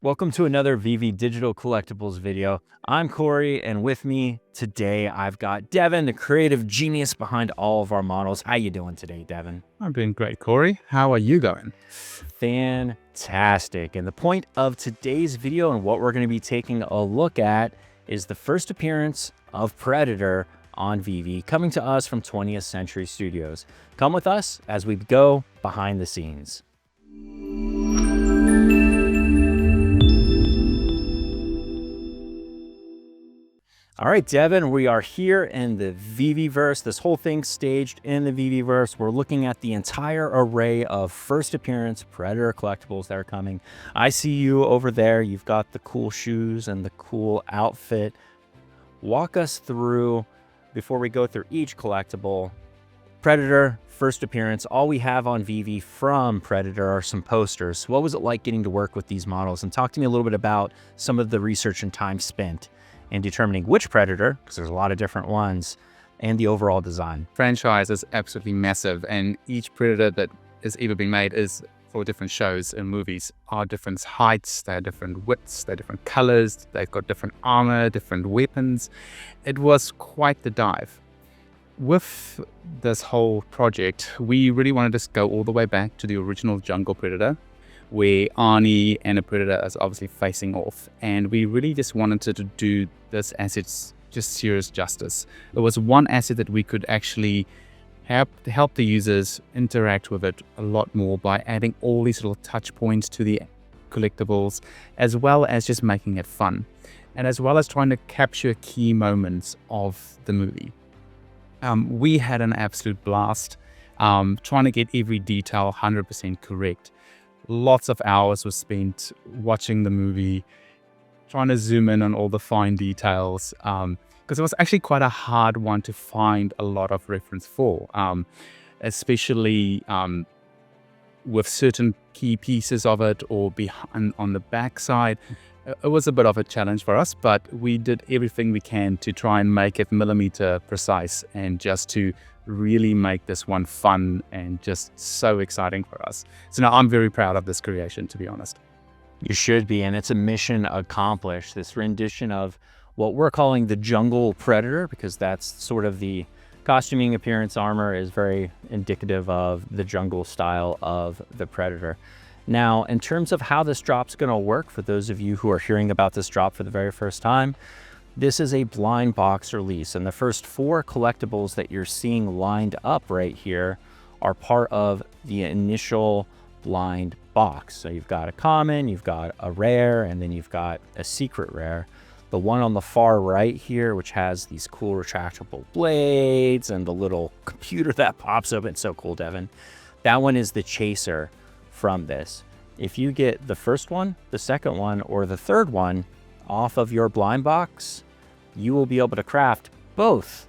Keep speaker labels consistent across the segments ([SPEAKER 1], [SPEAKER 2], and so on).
[SPEAKER 1] Welcome to another VeVe Digital Collectibles video. I'm Corey, and with me today, I've got Devin, the creative genius behind all of our models. How you doing today, Devin?
[SPEAKER 2] I'm doing great, Corey. How are you going?
[SPEAKER 1] Fantastic. And the point of today's video and what we're going to be taking a look at is the first appearance of Predator on VeVe, coming to us from 20th Century Studios. Come with us as we go behind the scenes. All right, Devin, we are here in the VeVeVerse. This whole thing staged in the VeVeVerse. We're looking at the entire array of first appearance Predator collectibles that are coming. I see you over there. You've got the cool shoes and the cool outfit. Walk us through, before we go through each collectible, Predator, first appearance. All we have on VeVe from Predator are some posters. What was it like getting to work with these models? And talk to me a little bit about some of the research and time spent in determining which Predator, because there's a lot of different ones, and the overall design.
[SPEAKER 2] Franchise is absolutely massive, and each Predator that has ever been made is for different shows and movies, are different heights, they're different widths, they're different colors, they've got different armor, different weapons. It was quite the dive. With this whole project, we really wanted to go all the way back to the original Jungle Predator, where Arnie and a Predator is obviously facing off. And we really just wanted to do this asset just serious justice. There was one asset that we could actually help the users interact with it a lot more by adding all these little touch points to the collectibles, as well as just making it fun. And as well as trying to capture key moments of the movie. We had an absolute blast trying to get every detail 100% correct. Lots of hours were spent watching the movie, trying to zoom in on all the fine details, because it was actually quite a hard one to find a lot of reference for, especially with certain key pieces of it or behind on the back side. It was a bit of a challenge for us, but we did everything we can to try and make it millimeter precise and just to really make this one fun and just so exciting for us. So now I'm very proud of this creation, to be honest.
[SPEAKER 1] You should be, and it's a mission accomplished. This rendition of what we're calling the Jungle Predator, because that's sort of the costuming, appearance, armor is very indicative of the jungle style of the Predator. Now, in terms of how this drop's going to work, for those of you who are hearing about this drop for the very first time, this is a blind box release, and the first 4 collectibles that you're seeing lined up right here are part of the initial blind box. So you've got a common, you've got a rare, and then you've got a secret rare. The one on the far right here, which has these cool retractable blades and the little computer that pops open. It's so cool, Devin. That one is the chaser from this. If you get the first one, the second one, or the third one off of your blind box, you will be able to craft both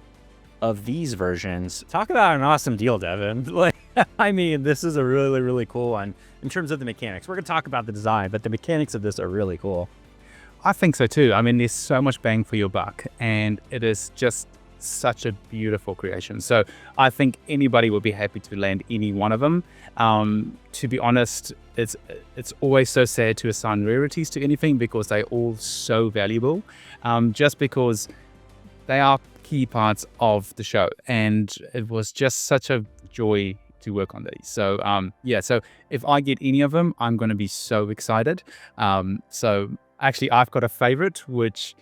[SPEAKER 1] of these versions. Talk about an awesome deal, Devin. Like, I mean, this is a really, really cool one in terms of the mechanics. We're going to talk about the design, but the mechanics of this are really cool.
[SPEAKER 2] I think so too. I mean, there's so much bang for your buck, and it is just such a beautiful creation. So I think anybody would be happy to land any one of them. To be honest, it's always so sad to assign rarities to anything because they're all so valuable, just because they are key parts of the show, and it was just such a joy to work on these. So yeah, so if I get any of them, I'm going to be so excited. So actually, I've got a favorite, which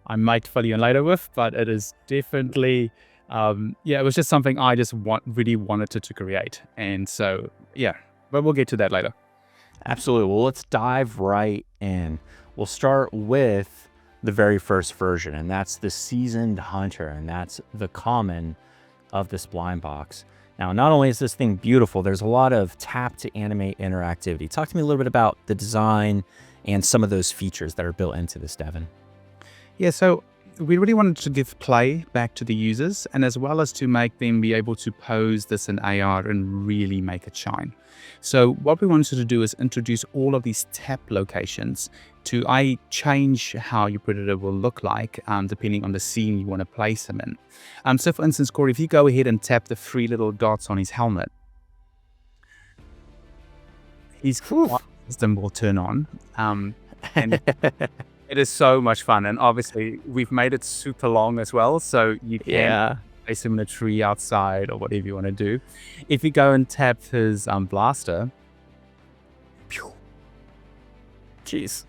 [SPEAKER 2] I might fill you in later with, but it is definitely, yeah, it was just something I just really wanted to create. And so, yeah, but we'll get to that later.
[SPEAKER 1] Absolutely. Well, let's dive right in. We'll start with the very first version, and that's the Seasoned Hunter, and that's the common of this blind box. Now, not only is this thing beautiful, there's a lot of tap to animate interactivity. Talk to me a little bit about the design and some of those features that are built into this, Devin.
[SPEAKER 2] Yeah, so we really wanted to give play back to the users, and as well as to make them be able to pose this in AR and really make it shine. So what we wanted to do is introduce all of these tap locations to change how your Predator will look like depending on the scene you want to place him in. So for instance, Corey, if you go ahead and tap the 3 little dots on his helmet, his system will turn on. And it is so much fun. And obviously we've made it super long as well. So you can
[SPEAKER 1] Yeah.
[SPEAKER 2] place him in a tree outside or whatever you want to do. If you go and tap his blaster, pew,
[SPEAKER 1] Jeez.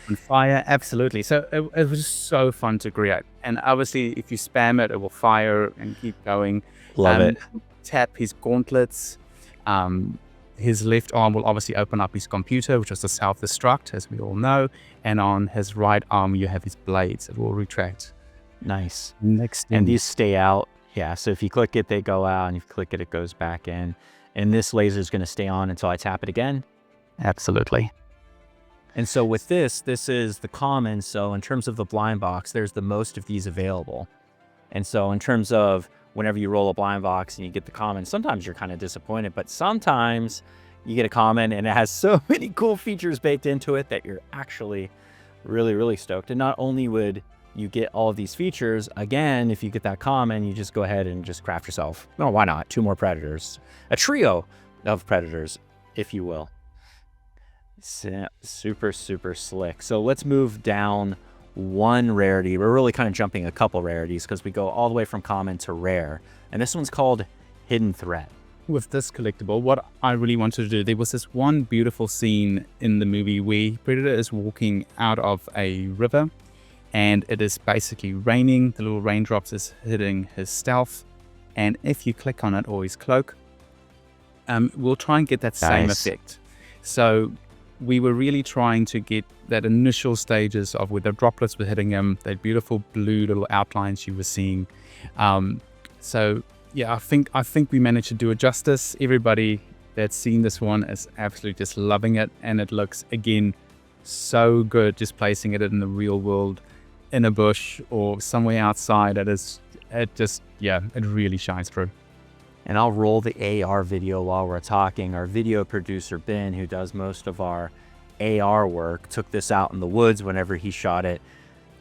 [SPEAKER 2] on fire, absolutely. So it was just so fun to create. And obviously if you spam it, it will fire and keep going.
[SPEAKER 1] Love it.
[SPEAKER 2] Tap his gauntlets. His left arm will obviously open up his computer, which is the self-destruct, as we all know. And on his right arm, you have his blades. It will retract.
[SPEAKER 1] Nice.
[SPEAKER 2] Next
[SPEAKER 1] And these stay out. Yeah, so if you click it, they go out, and if you click it, it goes back in. And this laser is going to stay on until I tap it again.
[SPEAKER 2] Absolutely.
[SPEAKER 1] And so with this is the common. So in terms of the blind box, there's the most of these available. And so in terms of whenever you roll a blind box and you get the common, sometimes you're kind of disappointed, but sometimes you get a common and it has so many cool features baked into it that you're actually really, really stoked. And not only would you get all of these features, again, if you get that common, you just go ahead and just craft yourself, no, why not, 2 more predators, a trio of predators, if you will. Super, super slick. So let's move down 1 rarity. We're really kind of jumping a couple rarities because we go all the way from common to rare. And this one's called Hidden Threat.
[SPEAKER 2] With this collectible, what I really wanted to do, there was this one beautiful scene in the movie where Predator is walking out of a river and it is basically raining. The little raindrops is hitting his stealth. And if you click on it or his cloak, we'll try and get that same effect. So we were really trying to get that initial stages of where the droplets were hitting him, that beautiful blue little outlines you were seeing. So yeah, I think we managed to do it justice. Everybody that's seen this one is absolutely just loving it, and it looks again so good. Just placing it in the real world, in a bush or somewhere outside, it really shines through.
[SPEAKER 1] And I'll roll the AR video while we're talking. Our video producer, Ben, who does most of our AR work, took this out in the woods whenever he shot it.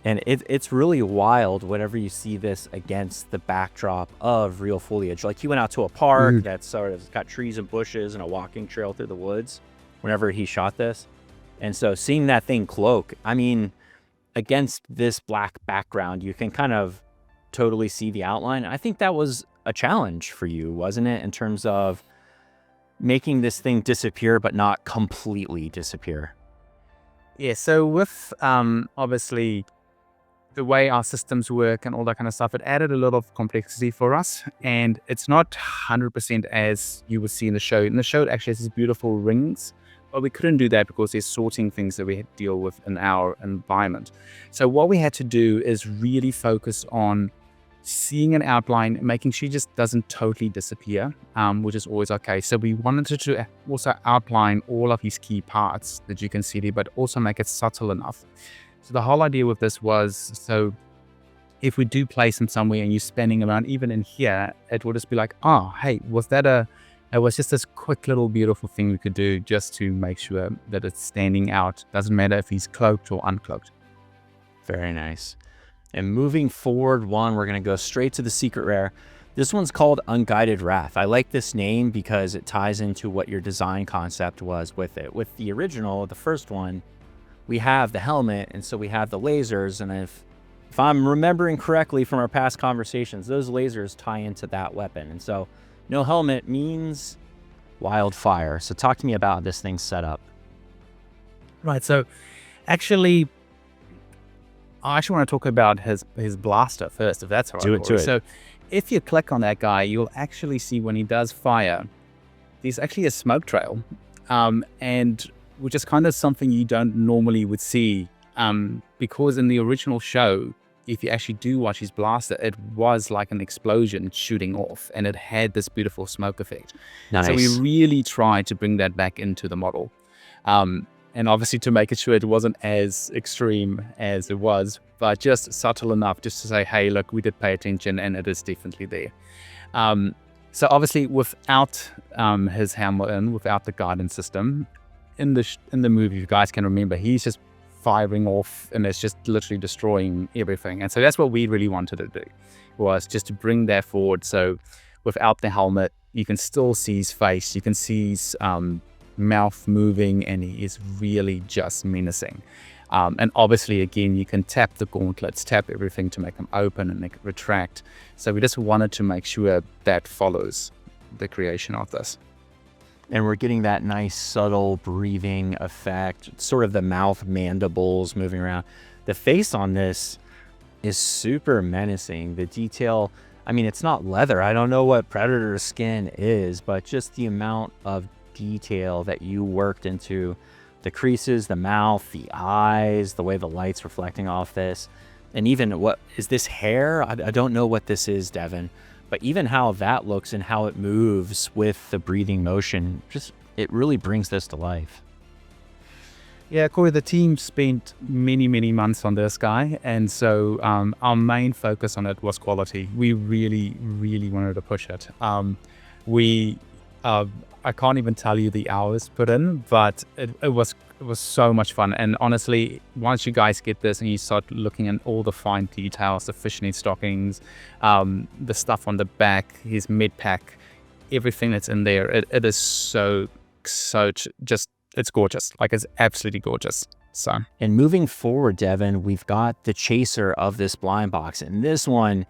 [SPEAKER 1] And it's really wild whenever you see this against the backdrop of real foliage. Like he went out to a park that's sort of got trees and bushes and a walking trail through the woods whenever he shot this. And so seeing that thing cloak, I mean, against this black background, you can kind of totally see the outline. I think that was a challenge for you, wasn't it, in terms of making this thing disappear but not completely disappear?
[SPEAKER 2] Yeah, so with obviously the way our systems work and all that kind of stuff, it added a lot of complexity for us, and it's not 100% as you would see in the show. In the show, it actually has these beautiful rings, but we couldn't do that because there's sorting things that we had to deal with in our environment. So what we had to do is really focus on seeing an outline, making sure it just doesn't totally disappear, which is always okay. So we wanted to also outline all of his key parts that you can see there, but also make it subtle enough. So the whole idea with this was, so if we do place him somewhere and you're spanning around, even in here, it will just be like, oh, hey, it was just this quick little beautiful thing we could do just to make sure that it's standing out. Doesn't matter if he's cloaked or uncloaked.
[SPEAKER 1] Very nice. And moving forward, we're going to go straight to the secret rare. This one's called Unguided Wrath. I like this name because it ties into what your design concept was with it. With the original, the first one, we have the helmet, and so we have the lasers. And if I'm remembering correctly from our past conversations, those lasers tie into that weapon. And so no helmet means wildfire. So talk to me about this thing's setup.
[SPEAKER 2] Right. So actually, I actually want to talk about his blaster first, if that's all right.
[SPEAKER 1] Do it.
[SPEAKER 2] So if you click on that guy, you'll actually see when he does fire, there's actually a smoke trail, and which is kind of something you don't normally would see, because in the original show, if you actually do watch his blaster, it was like an explosion shooting off, and it had this beautiful smoke effect.
[SPEAKER 1] Nice.
[SPEAKER 2] So we really tried to bring that back into the model. And obviously to make it sure it wasn't as extreme as it was, but just subtle enough just to say, hey, look, we did pay attention and it is definitely there. So obviously without his helmet in, without the guidance system, in the movie, you guys can remember, he's just firing off and it's just literally destroying everything. And so that's what we really wanted to do, was just to bring that forward. So without the helmet, you can still see his face, you can see his mouth moving, and he is really just menacing. And obviously, again, you can tap the gauntlets, tap everything to make them open and make it retract. So we just wanted to make sure that follows the creation of this.
[SPEAKER 1] And we're getting that nice subtle breathing effect, sort of the mouth mandibles moving around. The face on this is super menacing. The detail, I mean, it's not leather. I don't know what predator skin is, but just the amount of detail that you worked into the creases, the mouth, the eyes, the way the light's reflecting off this. And even what is this hair? I don't know what this is, Devin, but even how that looks and how it moves with the breathing motion, just it really brings this to life.
[SPEAKER 2] Yeah, Corey, the team spent many, many months on this guy. And so our main focus on it was quality. We really, really wanted to push it. I can't even tell you the hours put in, but it was so much fun. And honestly, once you guys get this and you start looking at all the fine details, the fishnet stockings, the stuff on the back, his mid pack, everything that's in there, it is so just, it's gorgeous. Like, it's absolutely gorgeous. So,
[SPEAKER 1] and moving forward, Devin, we've got the chaser of this blind box, and this one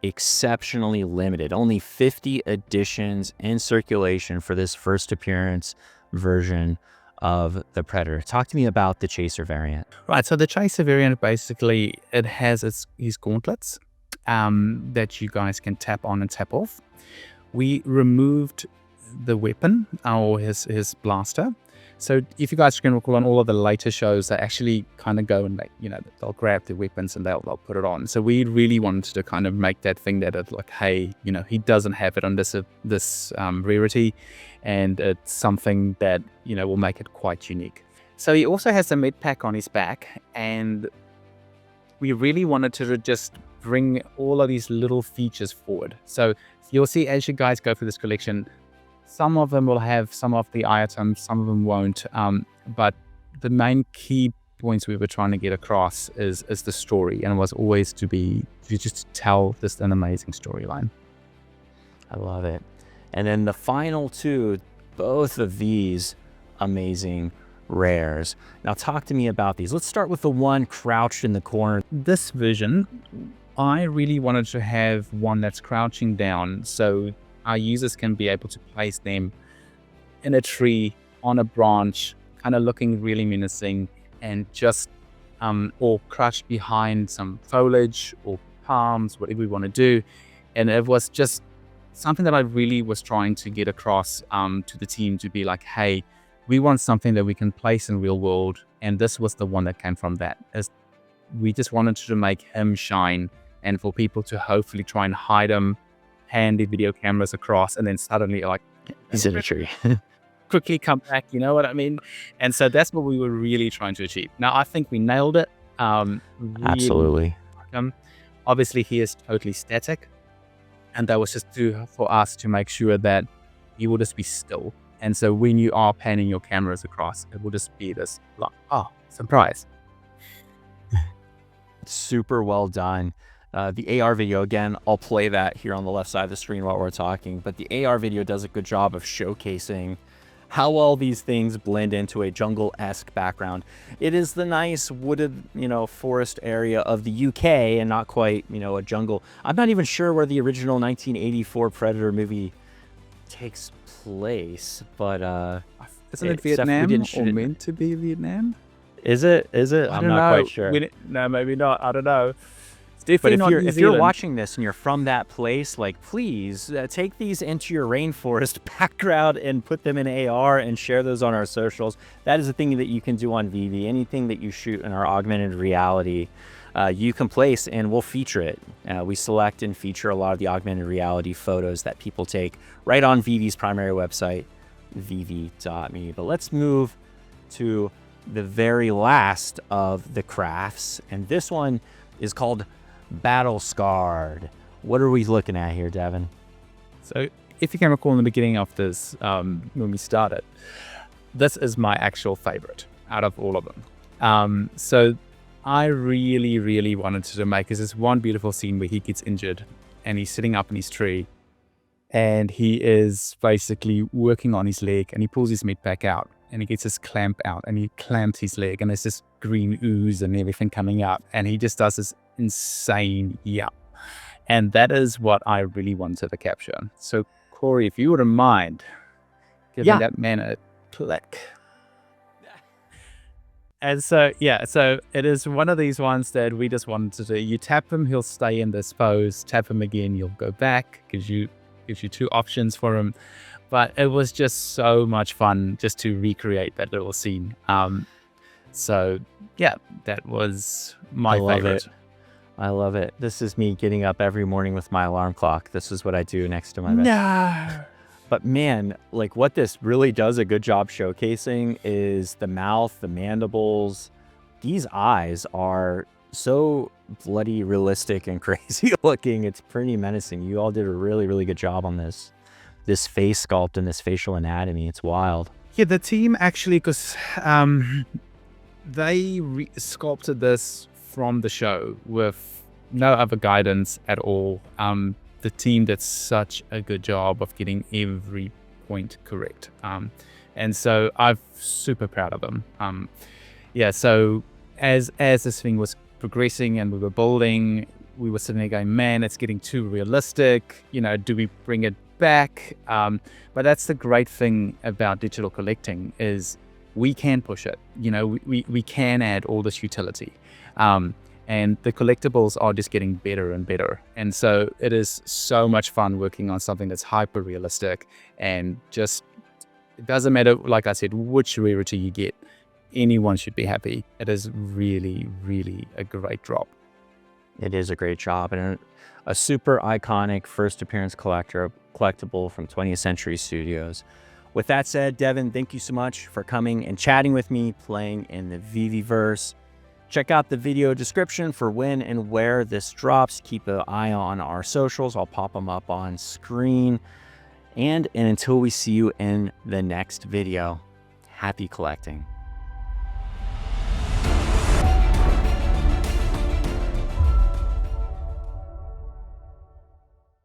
[SPEAKER 1] exceptionally limited. Only 50 editions in circulation for this first appearance version of the Predator. Talk to me about the chaser variant.
[SPEAKER 2] Right, so the chaser variant, basically, it has his gauntlets that you guys can tap on and tap off. We removed the weapon, or his blaster. So if you guys can recall, on all of the later shows, they actually kind of go and they'll grab the weapons and they'll put it on. So we really wanted to kind of make that thing that it's like, hey, he doesn't have it on this rarity, and it's something that will make it quite unique. So he also has the mid pack on his back, and we really wanted to just bring all of these little features forward. So you'll see as you guys go through this collection, some of them will have some of the items, some of them won't. But the main key points we were trying to get across is the story, and it was always to just tell this an amazing storyline.
[SPEAKER 1] I love it. And then the final two, both of these amazing rares. Now talk to me about these. Let's start with the one crouched in the corner.
[SPEAKER 2] This version, I really wanted to have one that's crouching down, so our users can be able to place them in a tree, on a branch, kind of looking really menacing, and just or crouched behind some foliage or palms, whatever we want to do. And it was just something that I really was trying to get across to the team, to be like, hey, we want something that we can place in real world, and this was the one that came from that. As we just wanted to make him shine, and for people to hopefully try and hide him, hand the video cameras across, and then suddenly
[SPEAKER 1] he's in a tree.
[SPEAKER 2] Quickly come back, you know what I mean? And so that's what we were really trying to achieve. Now, I think we nailed it. Really,
[SPEAKER 1] Absolutely.
[SPEAKER 2] Obviously, he is totally static, and that was just for us to make sure that he will just be still. And so when you are panning your cameras across, it will just be this like, oh, surprise.
[SPEAKER 1] Super well done. The AR video, again, I'll play that here on the left side of the screen while we're talking, but the AR video does a good job of showcasing how well these things blend into a jungle-esque background. It is the nice wooded, forest area of the UK, and not quite, a jungle. I'm not even sure where the original 1984 Predator movie takes place, but
[SPEAKER 2] isn't it Vietnam, or meant to be Vietnam?
[SPEAKER 1] Is it? I'm not quite sure.
[SPEAKER 2] No, maybe not. I don't know.
[SPEAKER 1] But if you're watching this and you're from that place, like, please take these into your rainforest background and put them in AR and share those on our socials. That is a thing that you can do on VeVe. Anything that you shoot in our augmented reality, you can place and we'll feature it. We select and feature a lot of the augmented reality photos that people take right on VeVe's primary website, veve.me. But let's move to the very last of the crafts, and this one is called Battle Scarred. What are we looking at here, Devin?
[SPEAKER 2] So if you can recall in the beginning of this, when we started, this is my actual favorite out of all of them. So I really, really wanted to make this one beautiful scene where he gets injured and he's sitting up in his tree and he is basically working on his leg, and he pulls his mitt back out, and he gets his clamp out, and he clamps his leg, and there's this green ooze and everything coming up, and he just does this insane yap. And that is what I really wanted to capture. So Corey, if you wouldn't mind giving that man a click. And so, so it is one of these ones that we just wanted to do. You tap him, he'll stay in this pose. Tap him again, you'll go back. Gives you two options for him. But it was just so much fun just to recreate that little scene. So yeah, that was my favorite.
[SPEAKER 1] I love it. This is me getting up every morning with my alarm clock. This is what I do next to my bed.
[SPEAKER 2] No.
[SPEAKER 1] But man, like what this really does a good job showcasing is the mouth, the mandibles. These eyes are so bloody realistic and crazy looking. It's pretty menacing. You all did a really, really good job on this face sculpt and this facial anatomy. It's wild.
[SPEAKER 2] Yeah, the team actually, because they sculpted this from the show with no other guidance at all. The team did such a good job of getting every point correct. And so I'm super proud of them. So as this thing was progressing and we were building, we were sitting there going, man, it's getting too realistic. Do we bring it back? But that's the great thing about digital collecting is we can push it. We can add all this utility. And the collectibles are just getting better and better. And so it is so much fun working on something that's hyper realistic, and just, it doesn't matter, like I said, which rarity you get, anyone should be happy. It is really, really a great drop.
[SPEAKER 1] It is a great job, and a super iconic first appearance collectible from 20th Century Studios. With that said, Devin, thank you so much for coming and chatting with me, playing in the VeVe'verse. Check out the video description for when and where this drops. Keep an eye on our socials. I'll pop them up on screen. And until we see you in the next video, happy collecting.